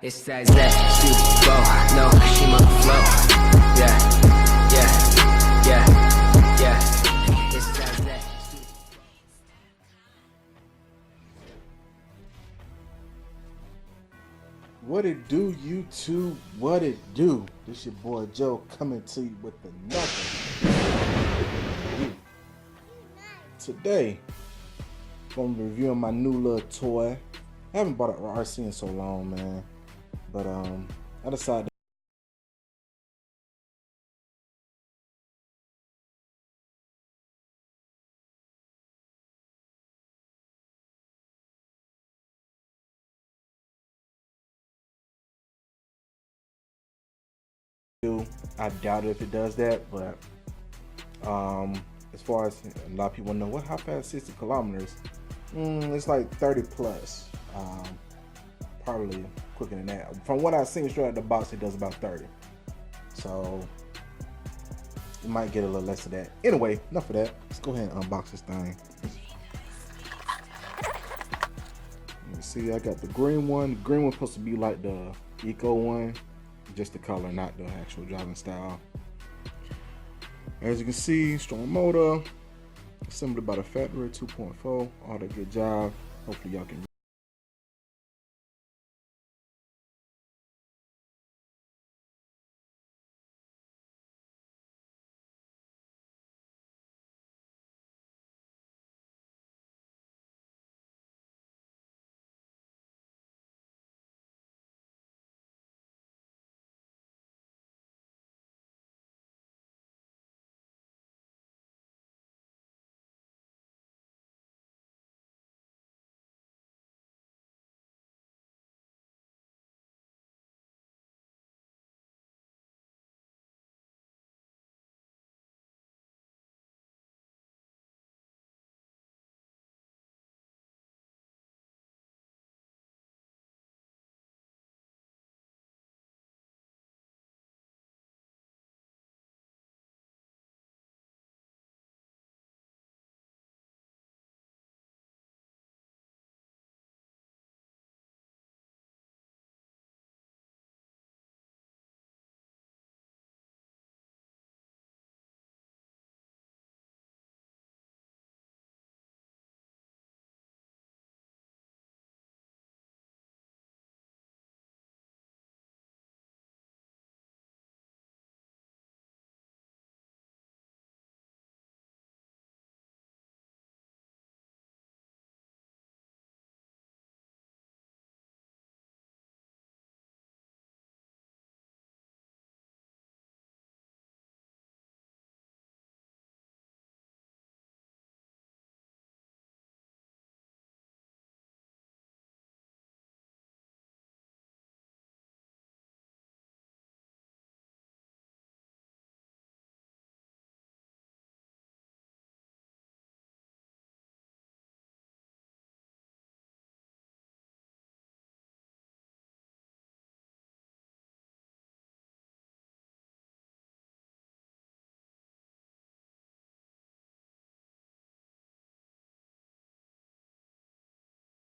It's that Super Bowl, no, she my flow. Yeah, yeah, yeah, yeah. It's that What it do, YouTube? What it do? This your boy Joe coming to you with another. Today, I'm reviewing my new little toy. I haven't bought an RC in so long, man. But I decided I doubt if it does that, but as far as a lot of people know, how fast 60 kilometers? It's like 30 plus. Probably quicker than that. From what I've seen straight out of the box, it does about 30. So you might get a little less of that. Anyway, enough of that. Let's go ahead and unbox this thing. You see, I got the green one. The green one's supposed to be like the Eco one, just the color, not the actual driving style. As you can see, strong motor, assembled by the factory 2.4. All that good job. Hopefully y'all can.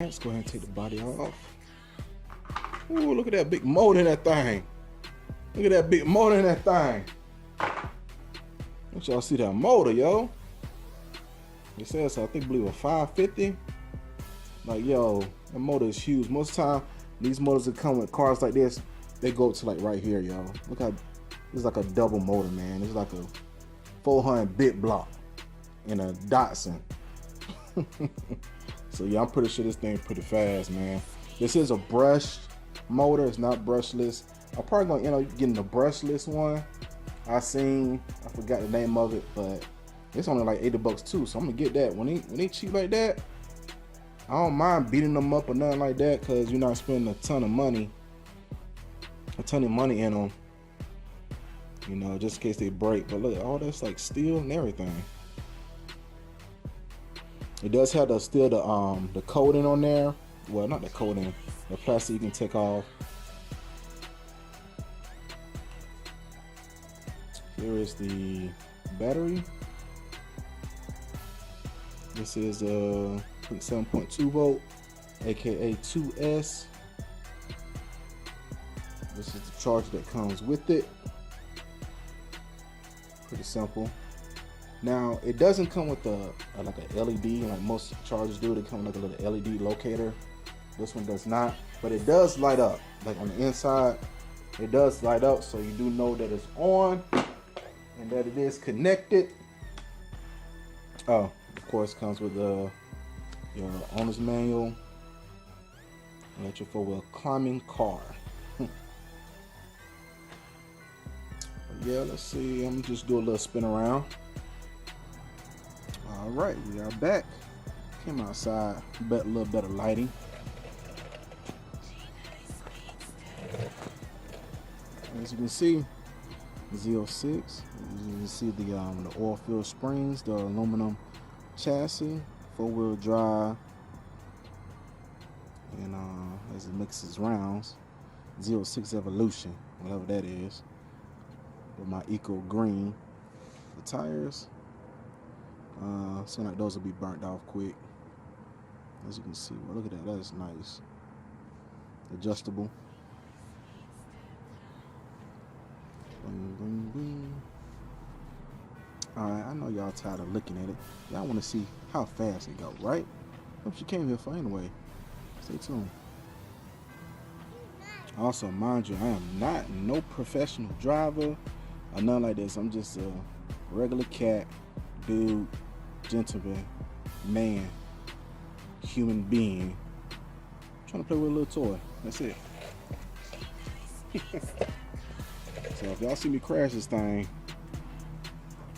Let's go ahead and take the body off. Ooh, look at that big motor in that thing. Look at that big motor in that thing. Let y'all see that motor, yo. It says, I believe a 550. Like, yo, that motor is huge. Most of the time, these motors that come with cars like this, they go up to like right here, yo. Look how, it's like a double motor, man. It's like a 400 bit block in a Datsun. So yeah, I'm pretty sure this thing pretty fast, man. This is a brushed motor, it's not brushless. I'm probably gonna end up getting the brushless one. I forgot the name of it, but it's only like $80 too, so I'm gonna get that. When they cheap like that, I don't mind beating them up or nothing like that, cause you're not spending a ton of money in them, you know, just in case they break. But look, all that's like steel and everything. It does have the coating on there. Well, not the coating, the plastic you can take off. Here is the battery. This is a 7.2 volt, aka 2S. This is the charger that comes with it. Pretty simple. Now it doesn't come with like a LED like most chargers do. They come with like a little LED locator. This one does not, but it does light up. Like on the inside, it does light up, so you do know that it's on and that it is connected. Oh, of course, comes with your owner's manual. Electric 4-wheel climbing car. Yeah, let's see. I'm just do a little spin around. All right, we are back. Came outside, a little better lighting. As you can see, Z06. You can see the oil-filled springs, the aluminum chassis, 4-wheel drive, and as it mixes rounds, Z06 Evolution, whatever that is. With my eco green. The tires seem like those will be burnt off quick. As you can see, well, look at that. That is nice. Adjustable. Boom, boom, boom. All right, I know y'all tired of looking at it. Y'all want to see how fast it goes, right? That's what you came here for anyway. Stay tuned. Also, mind you, I am not no professional driver or nothing like this. I'm just a regular cat, dude, gentleman, man, human being, trying to play with a little toy. That's it. So if y'all see me crash this thing,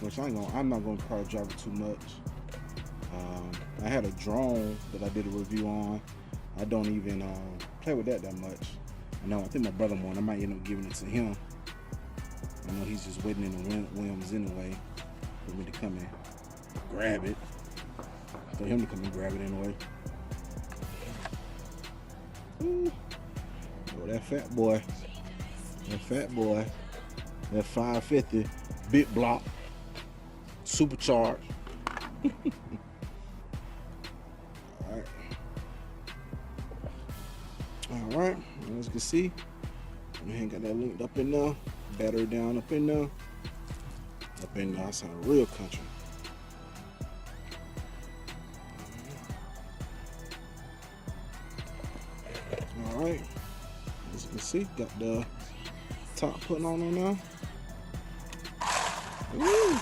which I'm not gonna probably drive it too much. I had a drone that I did a review on. I don't even play with that much. I think my brother won. I might end up giving it to him. I know he's just waiting in the whims anyway for me to come and grab it. For him to come and grab it anyway. Ooh. Oh, that fat boy. That 550 big block. Supercharged. Alright, as you can see, we ain't got that linked up in there. Battery down up in there. Up in there, it's on real country. Alright, as you can see, got the top putting on now. Woo!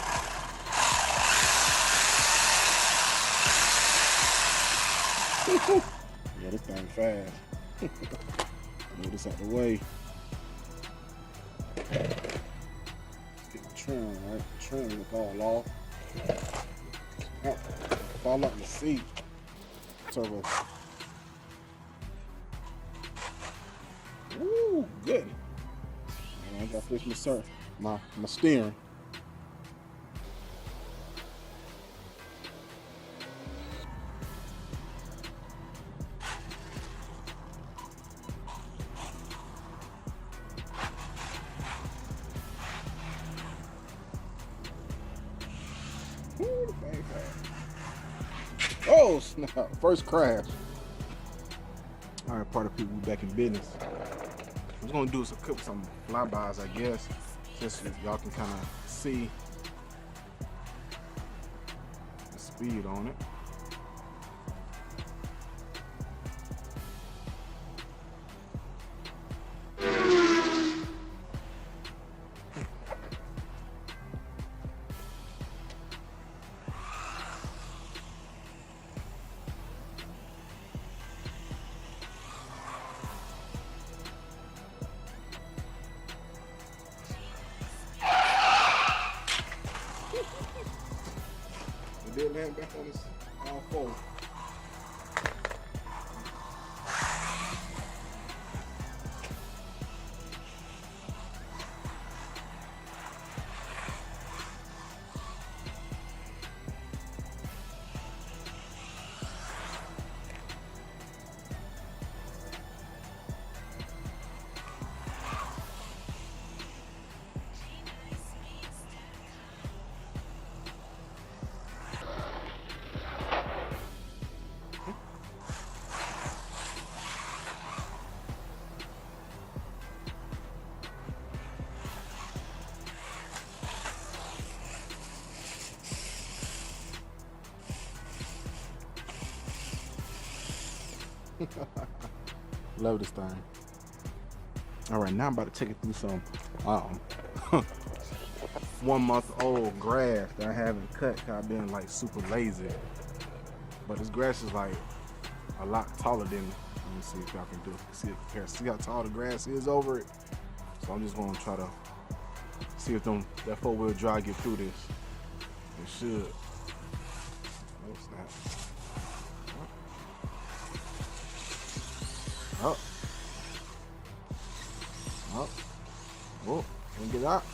Yeah, this thing fast. Move this out the way. Get the trim, right? The trim look all off. Oh, fall out the seat. Turbo. Woo, good. I got to fix my steering. Oh snap! First crash. All right, party people, we back in business. I was gonna do some flybys, I guess, just so y'all can kind of see the speed on it. Did land back on his all four. Love this thing. All right, now I'm about to take it through some 1 month old grass that I haven't cut because I've been like super lazy. But this grass is like a lot taller than, let me see if y'all can do it. See how tall the grass is over it? So I'm just gonna try to see if that 4-wheel drive get through this. It should. Oh snap. Oh. Oh. Oh. Can we get out?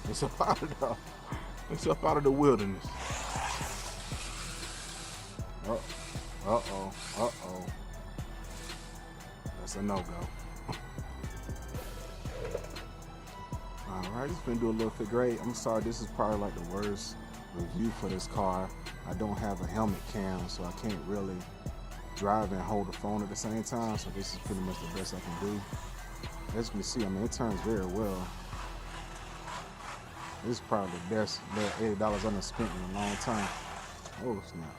It's up out of the wilderness. Uh-oh. That's a no-go. Alright, just gonna do a little figure eight. I'm sorry, this is probably like the worst review for this car. I don't have a helmet cam, so I can't really drive and hold the phone at the same time, so this is pretty much the best I can do. As you can see, I mean, it turns very well. This is probably the best $80 I've done spent in a long time. Oh snap.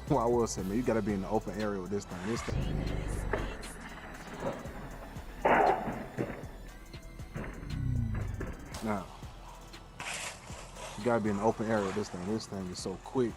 Well, I will say, man, you gotta be in the open area with this thing. Now, you gotta be in the open area with this thing. This thing is so quick.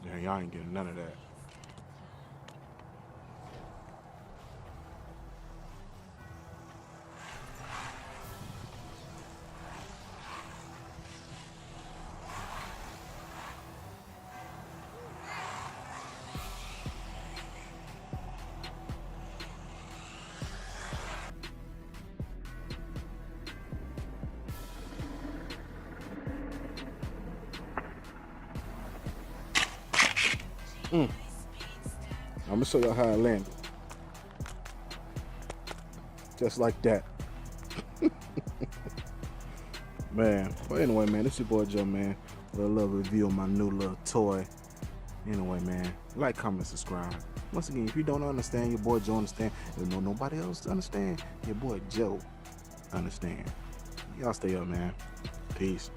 Yeah, y'all ain't getting none of that. I'm gonna show y'all how I landed. Just like that. Man, well anyway, man, this your boy Joe, man. With a little review of my new little toy. Anyway, man, like, comment, subscribe. Once again, if you don't understand, your boy Joe understand. If nobody else understand, your boy Joe understand. Y'all stay up, man. Peace.